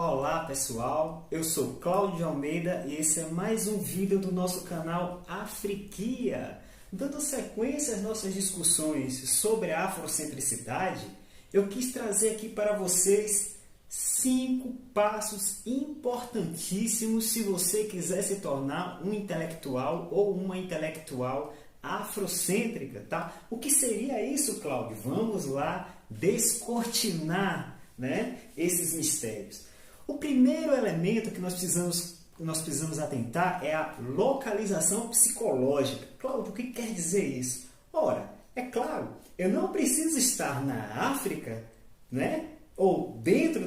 Olá pessoal, eu sou Cláudio Almeida e esse é mais um vídeo do nosso canal Afriquia. Dando sequência às nossas discussões sobre a afrocentricidade, eu quis trazer aqui para vocês 5 passos importantíssimos se você quiser se tornar um intelectual ou uma intelectual afrocêntrica, tá? O que seria isso, Cláudio? Vamos lá descortinar, esses mistérios. O primeiro elemento que nós precisamos atentar é a localização psicológica. Cláudio, o que quer dizer isso? Ora, é claro, eu não preciso estar na África, ou dentro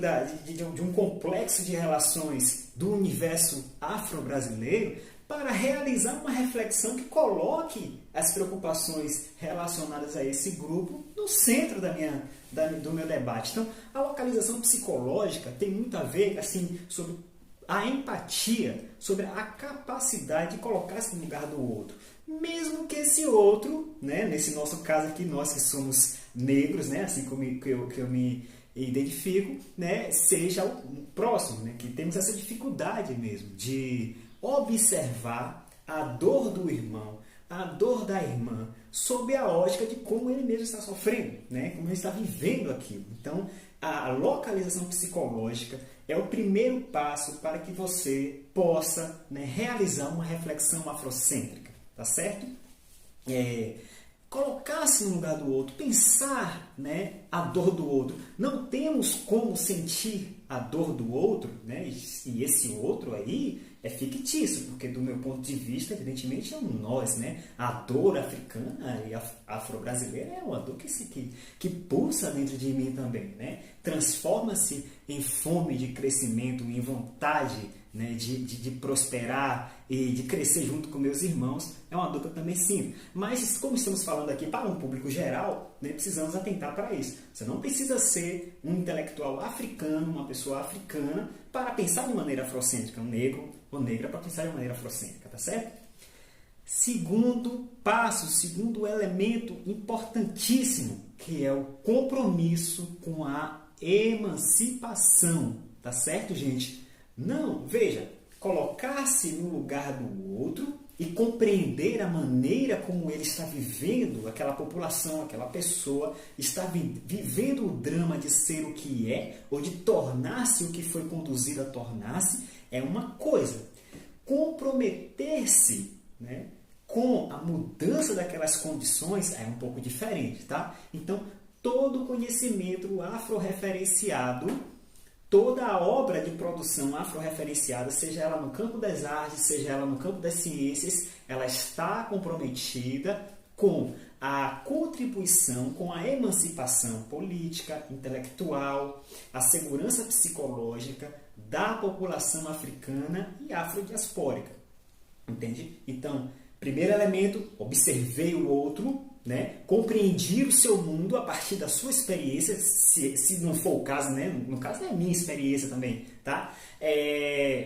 de um complexo de relações do universo afro-brasileiro para realizar uma reflexão que coloque as preocupações relacionadas a esse grupo no centro do meu debate. Então, a localização psicológica tem muito a ver sobre a empatia, sobre a capacidade de colocar-se no lugar do outro. Mesmo que esse outro, nesse nosso caso aqui, nós que somos negros, assim como que eu me identifico, seja o próximo, que temos essa dificuldade mesmo de observar a dor do irmão, a dor da irmã, sob a ótica de como ele mesmo está sofrendo, como ele está vivendo aquilo. Então, a localização psicológica é o primeiro passo para que você possa realizar uma reflexão afrocêntrica, tá certo? Colocar-se no lugar do outro, pensar a dor do outro. Não temos como sentir a dor do outro, e esse outro aí é fictício, porque do meu ponto de vista, evidentemente, é um nós. A dor africana e afro-brasileira é uma dor que pulsa dentro de mim também. Transforma-se em fome de crescimento, em vontade de prosperar e de crescer junto com meus irmãos. É uma dor que eu também sinto. Mas, como estamos falando aqui para um público geral, precisamos atentar para isso. Você não precisa ser um intelectual africano, uma pessoa africana, para pensar de maneira afrocêntrica, um negro ou negra para pensar de maneira afrocêntrica, tá certo? Segundo passo, segundo elemento importantíssimo, que é o compromisso com a emancipação, tá certo, gente? Não, veja, colocar-se no lugar do outro e compreender a maneira como ele está vivendo, aquela população, aquela pessoa, está vivendo o drama de ser o que é, ou de tornar-se o que foi conduzido a tornar-se, é uma coisa. Comprometer-se com a mudança daquelas condições é um pouco diferente, tá? Então, todo conhecimento afro-referenciado, toda a obra de produção afro-referenciada, seja ela no campo das artes, seja ela no campo das ciências, ela está comprometida com a contribuição, com a emancipação política, intelectual, a segurança psicológica da população africana e afrodiaspórica. Entende? Então, primeiro elemento, observei o outro, compreendi o seu mundo a partir da sua experiência, se não for o caso, no caso é a minha experiência também, tá?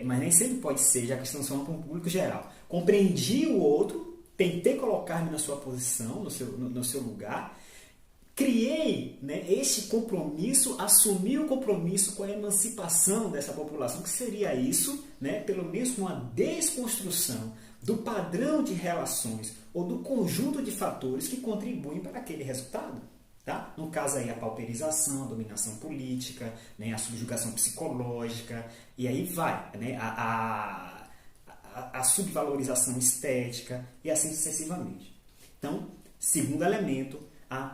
Mas nem sempre pode ser, já que estamos falando para um público geral. Compreendi o outro, tentei colocar-me na sua posição, no seu lugar, criei esse compromisso, assumi o compromisso com a emancipação dessa população, que seria isso, pelo menos com a desconstrução do padrão de relações ou do conjunto de fatores que contribuem para aquele resultado. Tá? No caso aí a pauperização, a dominação política, a subjugação psicológica, e aí vai, a subvalorização estética e assim sucessivamente. Então, segundo elemento,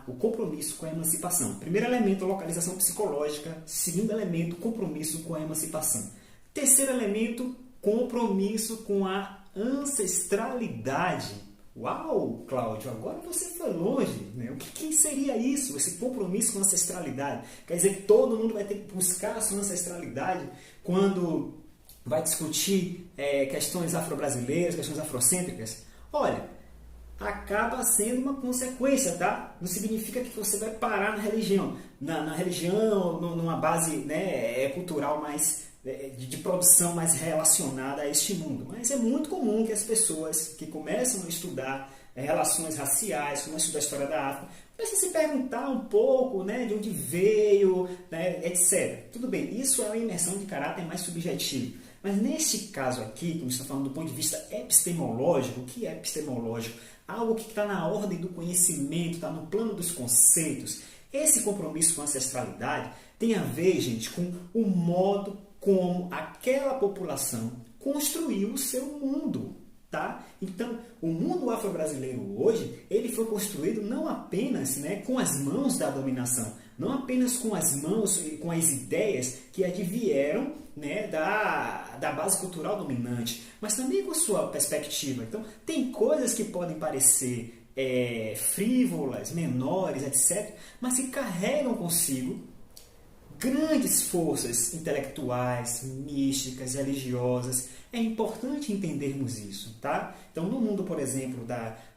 o compromisso com a emancipação. Primeiro elemento, localização psicológica. Segundo elemento, compromisso com a emancipação. Terceiro elemento, compromisso com a ancestralidade. Uau, Cláudio, agora você foi longe. O que seria isso, esse compromisso com a ancestralidade? Quer dizer que todo mundo vai ter que buscar a sua ancestralidade quando vai discutir questões afro-brasileiras, questões afrocêntricas? Olha, acaba sendo uma consequência, tá? Não significa que você vai parar na religião. Na religião, numa base cultural mais de produção mais relacionada a este mundo. Mas é muito comum que as pessoas que começam a estudar relações raciais, começam a estudar a história da África, Começa a se perguntar um pouco, né, de onde veio, né, etc. Tudo bem, isso é uma imersão de caráter mais subjetivo. Mas neste caso aqui, como está falando do ponto de vista epistemológico, o que é epistemológico? Algo que está na ordem do conhecimento, está no plano dos conceitos. Esse compromisso com a ancestralidade tem a ver, gente, com o modo como aquela população construiu o seu mundo. Tá? Então, o mundo afro-brasileiro hoje, ele foi construído não apenas, né, com as mãos da dominação, não apenas com as mãos e com as ideias que advieram, né, da base cultural dominante, mas também com a sua perspectiva. Então, tem coisas que podem parecer frívolas, menores, etc., mas que carregam consigo grandes forças intelectuais, místicas, religiosas. É importante entendermos isso, tá? Então, no mundo, por exemplo,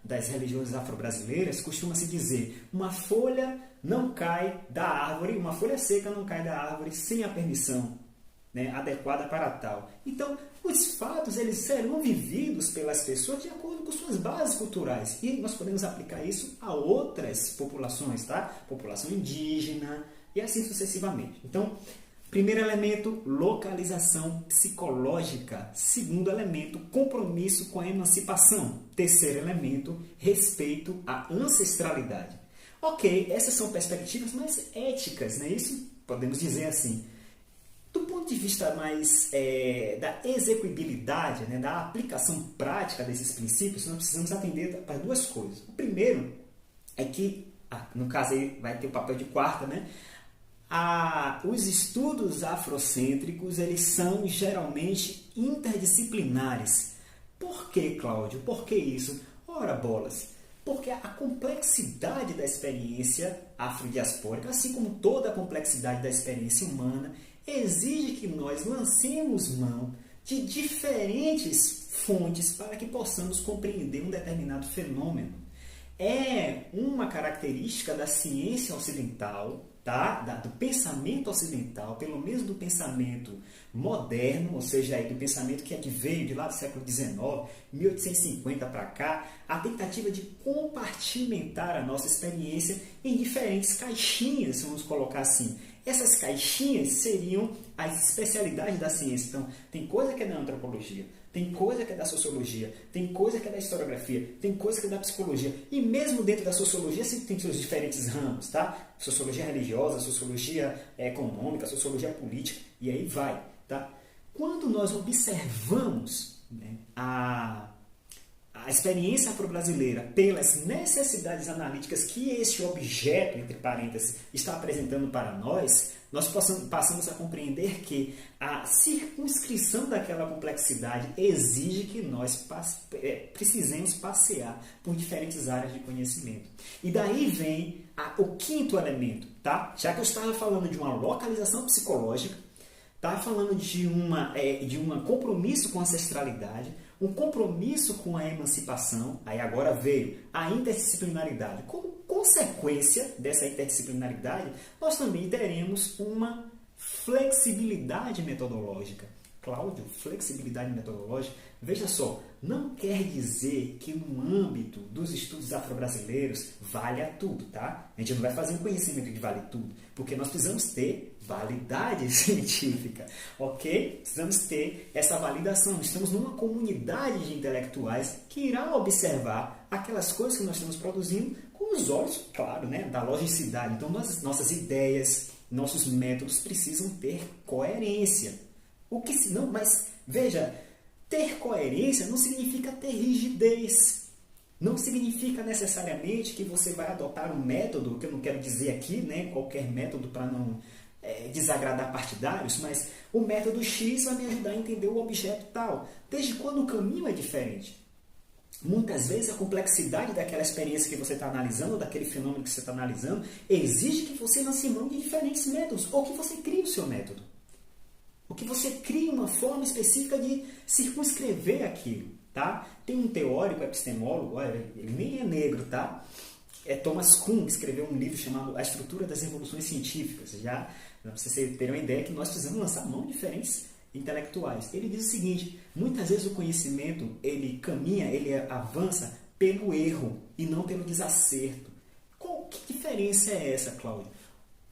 das religiões afro-brasileiras, costuma-se dizer: uma folha não cai da árvore, uma folha seca não cai da árvore sem a permissão, né, adequada para tal. Então, os fatos, eles serão vividos pelas pessoas de acordo com suas bases culturais. E nós podemos aplicar isso a outras populações, tá? População indígena, e assim sucessivamente. Então, primeiro elemento, localização psicológica. Segundo elemento, compromisso com a emancipação. Terceiro elemento, respeito à ancestralidade. Ok, essas são perspectivas mais éticas, né? Isso podemos dizer assim. Do ponto de vista mais da execuibilidade, né, da aplicação prática desses princípios, nós precisamos atender para duas coisas. O primeiro é que, no caso aí vai ter o papel de quarta, né? Os estudos afrocêntricos, eles são geralmente interdisciplinares. Por que, Cláudio? Por que isso? Ora, bolas! Porque a complexidade da experiência afrodiaspórica, assim como toda a complexidade da experiência humana, exige que nós lancemos mão de diferentes fontes para que possamos compreender um determinado fenômeno. É uma característica da ciência ocidental, tá? Do pensamento ocidental, pelo menos do pensamento moderno, ou seja, aí do pensamento que veio de lá do século XIX, 1850 para cá, a tentativa de compartimentar a nossa experiência em diferentes caixinhas, vamos colocar assim. Essas caixinhas seriam as especialidades da ciência. Então, tem coisa que é da antropologia, tem coisa que é da sociologia, tem coisa que é da historiografia, tem coisa que é da psicologia. E mesmo dentro da sociologia, você tem seus diferentes ramos, tá? Sociologia religiosa, sociologia econômica, sociologia política, e aí vai, tá? Quando nós observamos, né, a experiência afro-brasileira pelas necessidades analíticas que este objeto, entre parênteses, está apresentando para nós, nós passamos a compreender que a circunscrição daquela complexidade exige que nós precisemos passear por diferentes áreas de conhecimento. E daí vem o quinto elemento, tá? Já que eu estava falando de uma localização psicológica, estava falando de um compromisso com a ancestralidade, um compromisso com a emancipação, aí agora veio a interdisciplinaridade. Como consequência dessa interdisciplinaridade, nós também teremos uma flexibilidade metodológica. Cláudio, flexibilidade metodológica, veja só, não quer dizer que no âmbito dos estudos afro-brasileiros valha tudo, tá? A gente não vai fazer um conhecimento que vale tudo, porque nós precisamos ter validade científica, ok? Precisamos ter essa validação. Estamos numa comunidade de intelectuais que irá observar aquelas coisas que nós estamos produzindo com os olhos, claro, né, da logicidade. Então, nossas ideias, nossos métodos precisam ter coerência. Mas veja, ter coerência não significa ter rigidez. Não significa necessariamente que você vai adotar um método, que eu não quero dizer aqui, né, qualquer método para não desagradar partidários, mas o método X vai me ajudar a entender o objeto tal, desde quando o caminho é diferente. Muitas vezes a complexidade daquela experiência que você está analisando, daquele fenômeno que você está analisando, exige que você lance mão de diferentes métodos, ou que você crie o seu método. Ou que você crie uma forma específica de circunscrever aquilo. Tá? Tem um teórico epistemólogo, ele nem é negro, tá? É Thomas Kuhn, que escreveu um livro chamado A Estrutura das Revoluções Científicas. Já para vocês terem uma ideia que nós precisamos lançar mão de diferentes intelectuais. Ele diz o seguinte: muitas vezes o conhecimento ele caminha, ele avança pelo erro e não pelo desacerto. que diferença é essa, Cláudio?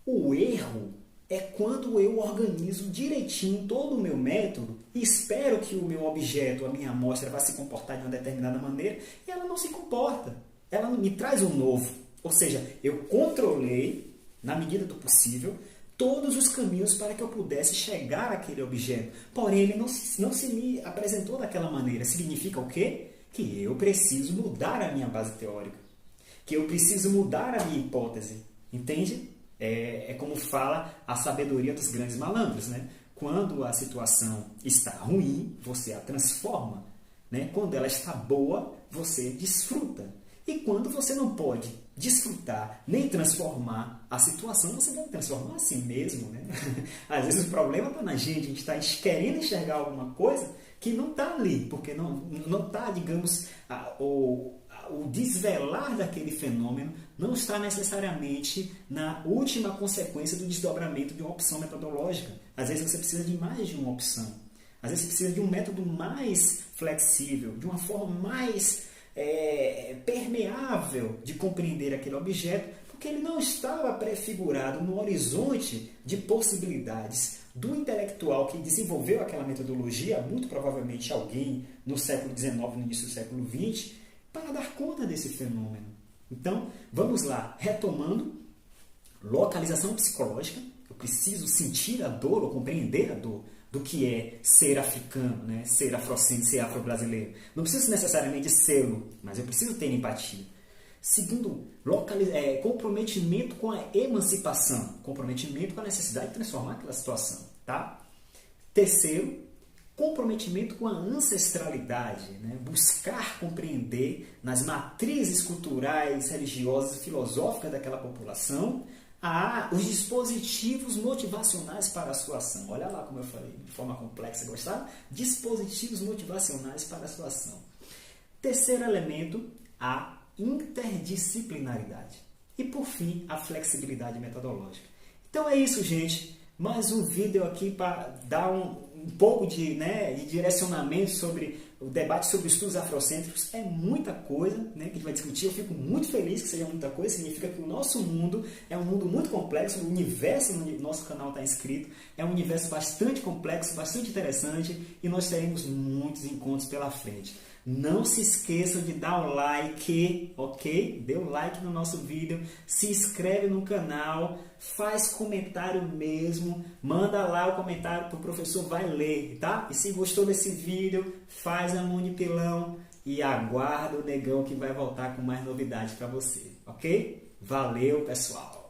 O erro é quando eu organizo direitinho todo o meu método e espero que o meu objeto, a minha amostra, vá se comportar de uma determinada maneira e ela não se comporta. Ela não me traz um novo. Ou seja, eu controlei, na medida do possível, todos os caminhos para que eu pudesse chegar àquele objeto. Porém, ele não se me apresentou daquela maneira. Significa o quê? Que eu preciso mudar a minha base teórica. Que eu preciso mudar a minha hipótese. Entende? É como fala a sabedoria dos grandes malandros, né? Quando a situação está ruim, você a transforma. Né? Quando ela está boa, você desfruta. E quando você não pode desfrutar nem transformar a situação, você deve transformar a si mesmo. Né? Às vezes o problema está na gente, a gente está querendo enxergar alguma coisa que não está ali, porque não está, digamos, o desvelar daquele fenômeno não está necessariamente na última consequência do desdobramento de uma opção metodológica. Às vezes você precisa de mais de uma opção. Às vezes você precisa de um método mais flexível, de uma forma mais permeável de compreender aquele objeto, porque ele não estava prefigurado no horizonte de possibilidades do intelectual que desenvolveu aquela metodologia, muito provavelmente alguém no século XIX, no início do século XX, para dar conta desse fenômeno. Então, vamos lá, retomando, localização psicológica, eu preciso sentir a dor ou compreender a dor do que é ser africano, né? Ser afrocêntrico, ser afro-brasileiro. Não preciso necessariamente ser-lo, mas eu preciso ter empatia. Segundo, comprometimento com a emancipação, comprometimento com a necessidade de transformar aquela situação. Tá? Terceiro, comprometimento com a ancestralidade, né? Buscar compreender nas matrizes culturais, religiosas e filosóficas daquela população os dispositivos motivacionais para a sua ação. Olha lá como eu falei, de forma complexa, gostaram? Dispositivos motivacionais para a sua ação. Terceiro elemento, a interdisciplinaridade. E, por fim, a flexibilidade metodológica. Então é isso, gente. Mais um vídeo aqui para dar um pouco de direcionamento sobre o debate sobre estudos afrocêntricos. É muita coisa, né, que a gente vai discutir. Eu fico muito feliz que seja muita coisa. Significa que o nosso mundo é um mundo muito complexo. O universo no nosso canal está inscrito. É um universo bastante complexo, bastante interessante. E nós teremos muitos encontros pela frente. Não se esqueçam de dar o like, ok? Dê um like no nosso vídeo, se inscreve no canal, faz comentário mesmo, manda lá o comentário para o professor vai ler, tá? E se gostou desse vídeo, faz a mão de pilão e aguarda o negão que vai voltar com mais novidades para você, ok? Valeu, pessoal!